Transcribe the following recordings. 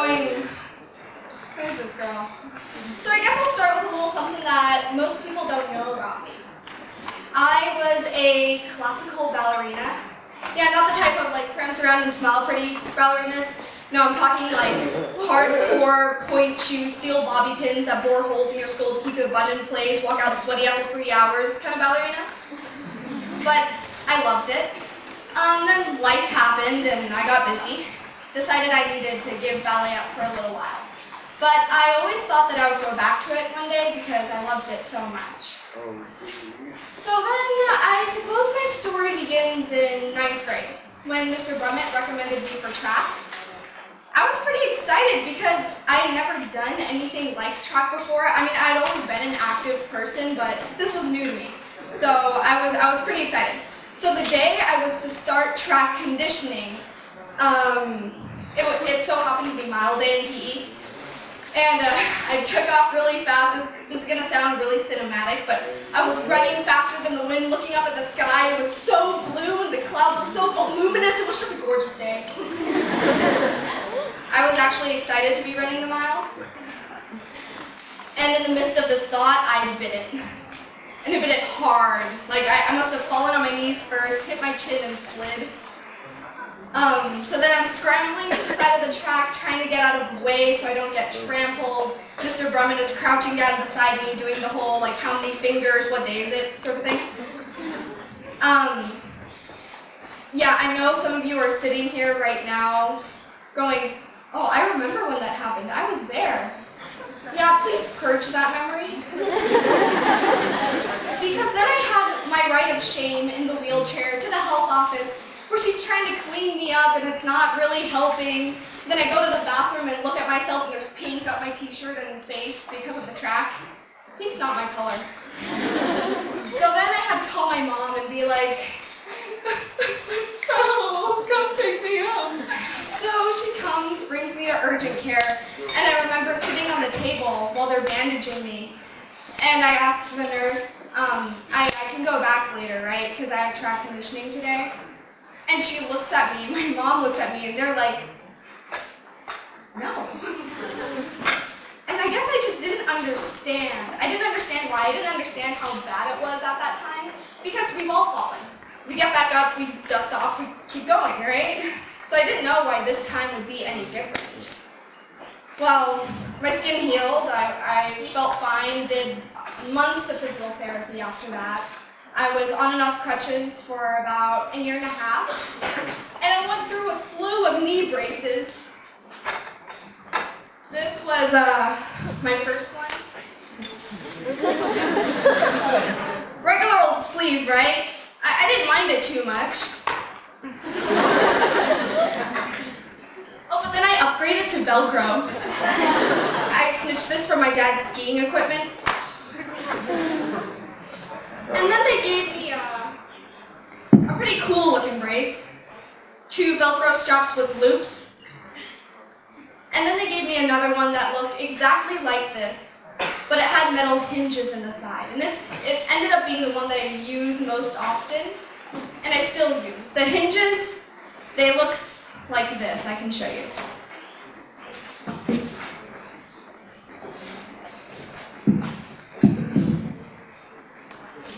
going, where's this girl? So I guess I'll start with a little something that most people don't know about me. I was a classical ballerina. Yeah, not the type of like prance around and smile pretty ballerinas. No, I'm talking like hardcore point shoe, steel bobby pins that bore holes in your skull to keep the bun in place, walk out sweaty after 3 hours kind of ballerina. But I loved it. Then life happened and I got busy. Decided I needed to give ballet up for a little while. But I always thought that I would go back to it one day because I loved it so much. So then I suppose my story begins in 9th grade when Mr. Brummett recommended me for track. I was pretty excited because I had never done anything like track before. I mean, I'd always been an active person, but this was new to me. So I was pretty excited. So the day I was to start track conditioning, it so happened to be mile day in PE. And I took off really fast. This is going to sound really cinematic, but I was running faster than the wind, looking up at the sky. It was so blue and the clouds were so luminous. It was just a gorgeous day. I was actually excited to be running the mile. And in the midst of this thought, I bit it. And I bit it hard. Like I must have fallen on my knees first, hit my chin and slid. So then I'm scrambling to the side of the track, trying to get out of the way so I don't get trampled. Mr. Brummett is crouching down beside me, doing the whole, like, how many fingers, what day is it, sort of thing. Yeah, I know some of you are sitting here right now going, oh, I remember when that happened. I was there. Yeah, please purge that memory. Because then I had my rite of shame in the wheelchair to the health office, where she's trying to clean me up and it's not really helping. Then I go to the bathroom and look at myself and there's pink up my t-shirt and face because of the track. Pink's not my color. So then I had to call my mom and be like, oh, come pick me up. So she comes, brings me to urgent care, and I remember sitting on the table while they're bandaging me. And I asked the nurse, I can go back later, right? Because I have track conditioning today. And she looks at me, my mom looks at me, and they're like, no. And I guess I just didn't understand. I didn't understand why. I didn't understand how bad it was at that time, because we've all fallen. We get back up, we dust off, we keep going, right? So I didn't know why this time would be any different. Well, my skin healed, I felt fine, did months of physical therapy after that. I was on and off crutches for about 1.5 years, and I went through a slew of knee braces. This was my first one. Regular old sleeve, right? I didn't mind it too much. Oh, but then I upgraded to Velcro. I snitched this from my dad's skiing equipment. And then they gave me a pretty cool looking brace, 2 Velcro straps with loops. And then they gave me another one that looked exactly like this, but it had metal hinges in the side. And it ended up being the one that I use most often, and I still use. The hinges, they look like this. I can show you.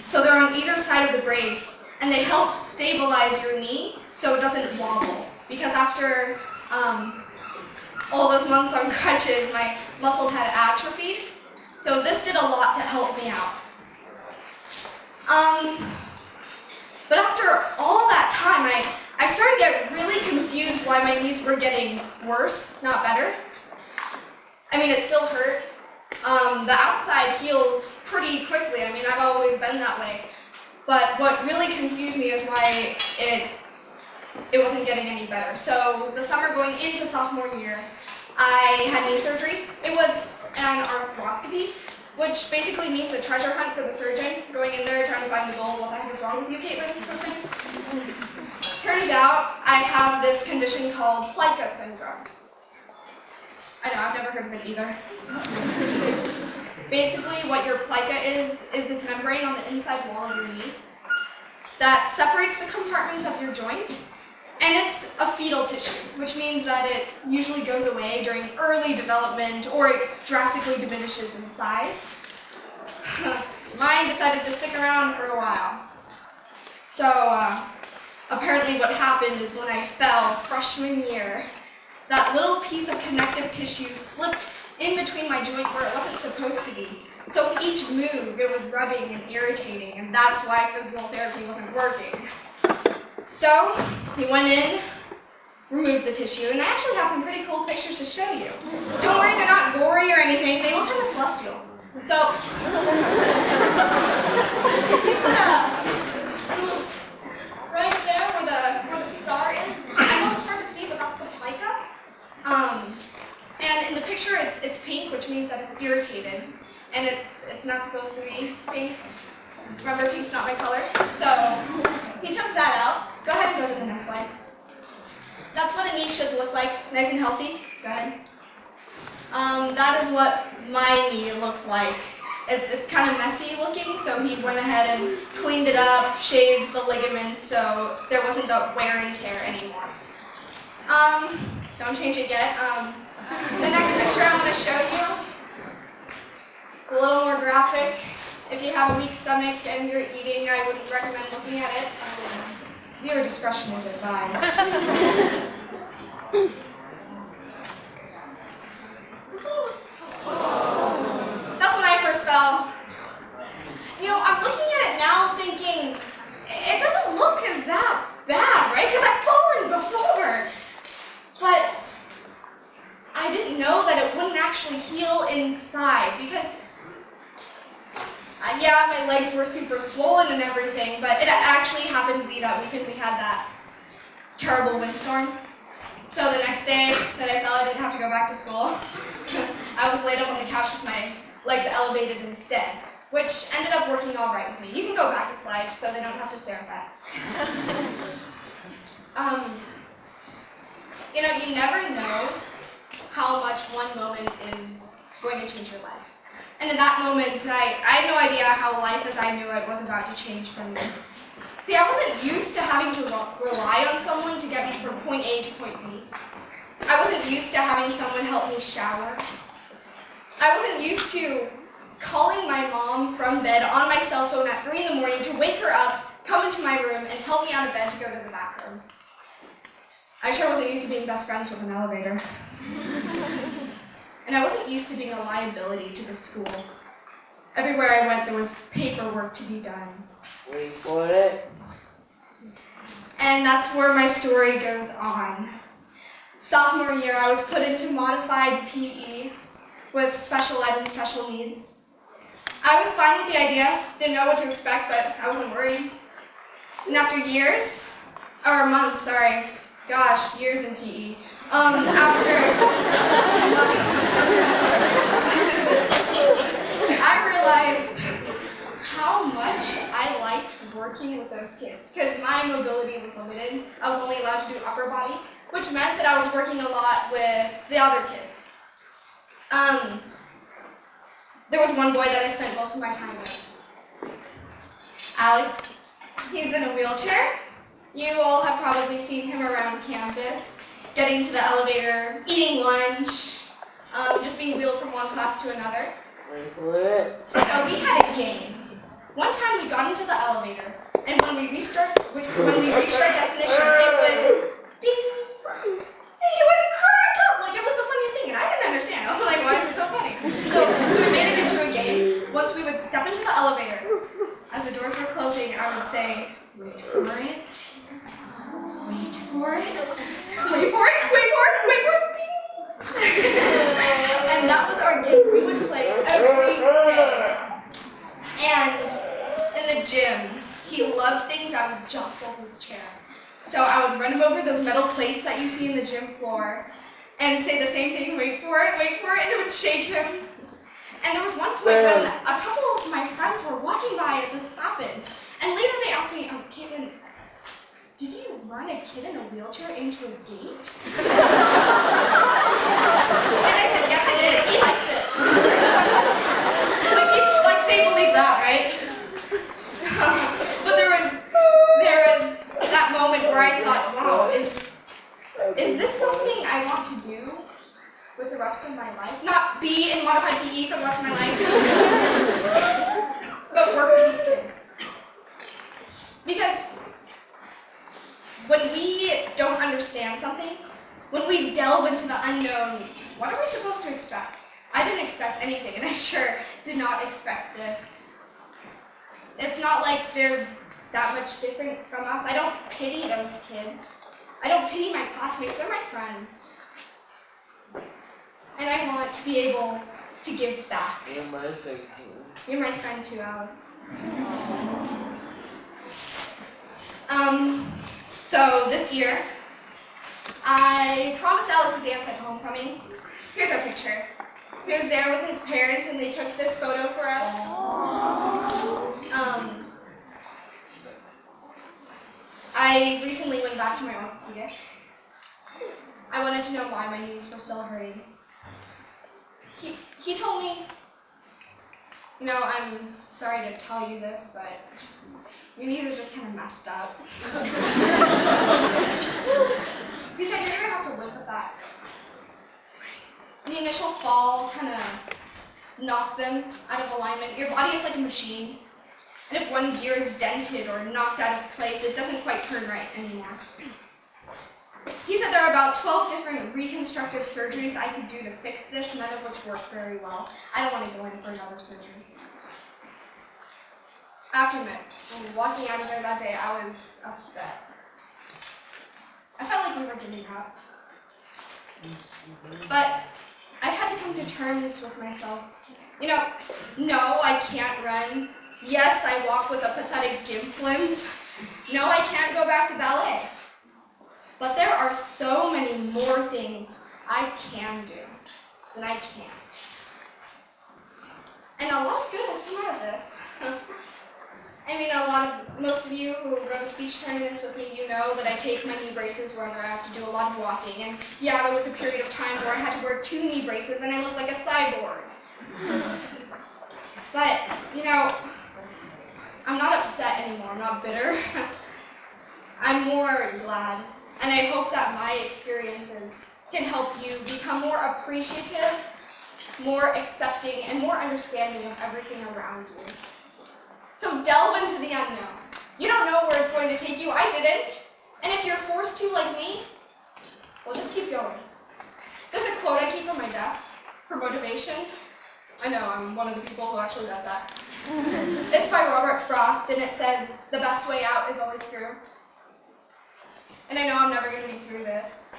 So they're on either side of the brace, and they help stabilize your knee so it doesn't wobble. Because after all those months on crutches, my muscle had atrophied. So this did a lot to help me out. But after all that time, I started to get really confused why my knees were getting worse, not better. I mean, it still hurt. The outside heals pretty quickly. I mean, I've always been that way. But what really confused me is why it wasn't getting any better. So the summer going into sophomore year, I had knee surgery. It was an arthroscopy, which basically means a treasure hunt for the surgeon, going in there trying to find the gold. What the heck is wrong with you, Caitlyn? Sort of thing. Turns out I have this condition called plica syndrome. I know, I've never heard of it either. Basically, what your plica is this membrane on the inside wall of your knee that separates the compartments of your joint And it's a fetal tissue, which means that it usually goes away during early development or it drastically diminishes in size. Mine decided to stick around for a while. So apparently what happened is when I fell freshman year, that little piece of connective tissue slipped in between my joint where it wasn't supposed to be. So with each move, it was rubbing and irritating, and that's why physical therapy wasn't working. So we went in, removed the tissue, and I actually have some pretty cool pictures to show you. Don't worry, they're not gory or anything. They look kind of celestial. So you put right there where the star is. I know it's hard to see, but that's the plica. And in the picture, it's pink, which means that it's irritated, and it's not supposed to be pink. Remember, pink's not my color. So he took that out. Go ahead and go to the next slide. That's what a knee should look like, nice and healthy. Go ahead. That is what my knee looked like. It's kind of messy looking, so he went ahead and cleaned it up, shaved the ligaments, so there wasn't the wear and tear anymore. Don't change it yet. The next picture I'm going to show you, it's a little more graphic. If you have a weak stomach and you're eating, I wouldn't recommend looking at it. Viewer discretion is advised. That's when I first fell. You know, I'm looking at it now thinking, it doesn't look that bad, right? Because I've fallen before. But I didn't know that it wouldn't actually heal inside because yeah, my legs were super swollen and everything, but it actually happened to be that weekend we had that terrible windstorm. So the next day that I fell, I didn't have to go back to school. I was laid up on the couch with my legs elevated instead, which ended up working all right with me. You can go back a slide so they don't have to stare at that. You know, you never know how much one moment is going to change your life. And in that moment, I had no idea how life as I knew it was about to change for me. See, I wasn't used to having to rely on someone to get me from point A to point B. I wasn't used to having someone help me shower. I wasn't used to calling my mom from bed on my cell phone at 3 in the morning to wake her up, come into my room, and help me out of bed to go to the bathroom. I sure wasn't used to being best friends with an elevator. And I wasn't used to being a liability to the school. Everywhere I went, there was paperwork to be done. Wait for it. And that's where my story goes on. Sophomore year, I was put into modified PE with special ed and special needs. I was fine with the idea, didn't know what to expect, but I wasn't worried. And after years, or months, sorry, gosh, years in PE. After months, I realized how much I liked working with those kids, because my mobility was limited. I was only allowed to do upper body, which meant that I was working a lot with the other kids. There was one boy that I spent most of my time with. Alex, he's in a wheelchair. You all have probably seen him around campus, getting to the elevator, eating lunch, just being wheeled from one class to another. Wait for it. So we had a game. One time we got into the elevator, and when we reached our definition, it would ding, and he would crack up like it was the funniest thing, and I didn't understand. I was like, why is it so funny? So we made it into a game. Once we would step into the elevator, as the doors were closing, I would say, wait for it. Wait for it. Wait for it. Wait for it. Wait for it. Ding. And that was our game. We would play every day. And in the gym, he loved things that would jostle his chair. So I would run him over those metal plates that you see in the gym floor and say the same thing, wait for it, and it would shake him. And there was one point when a couple of my friends were walking by as this happened. And later they asked me, Caitlyn, did you run a kid in a wheelchair into a gate? And I said, yes, I did. He likes it. Like they believe that, right? But there was that moment where I thought, wow, is understand something, when we delve into the unknown, what are we supposed to expect? I didn't expect anything, and I sure did not expect this. It's not like they're that much different from us. I don't pity those kids. I don't pity my classmates. They're my friends. And I want to be able to give back. You're my friend. You're my friend too, Alex. So this year, I promised Alex a dance at homecoming. Here's our picture. He was there with his parents and they took this photo for us. I recently went back to my orthopedic. I wanted to know why my knees were still hurting. He told me, you know, I'm sorry to tell you this, but your knees are just kind of messed up. He said, you're going to have to live with that. The initial fall kind of knocked them out of alignment. Your body is like a machine. And if one gear is dented or knocked out of place, it doesn't quite turn right anymore. He said there are about 12 different reconstructive surgeries I could do to fix this, none of which worked very well. I don't want to go in for another surgery. After walking out of there that day, I was upset. I felt like we were giving up. But I've had to come to terms with myself. You know, no, I can't run. Yes, I walk with a pathetic gimp limp. No, I can't go back to ballet. But there are so many more things I can do than I can't. And a lot of good has come out of this. I mean, most of you who go to speech tournaments with me, you know that I take my knee braces wherever I have to do a lot of walking. And yeah, there was a period of time where I had to wear 2 knee braces and I looked like a cyborg. But, you know, I'm not upset anymore, I'm not bitter. I'm more glad. And I hope that my experiences can help you become more appreciative, more accepting, and more understanding of everything around you. So delve into the unknown. You don't know where it's going to take you. I didn't. And if you're forced to like me, well, just keep going. There's a quote I keep on my desk for motivation. I know, I'm one of the people who actually does that. It's by Robert Frost, and it says, "The best way out is always through." And I know I'm never going to be through this.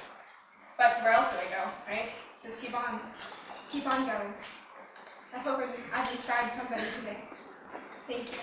But where else do I go, right? Just keep on. Just keep on going. I hope I've inspired somebody today. Thank you.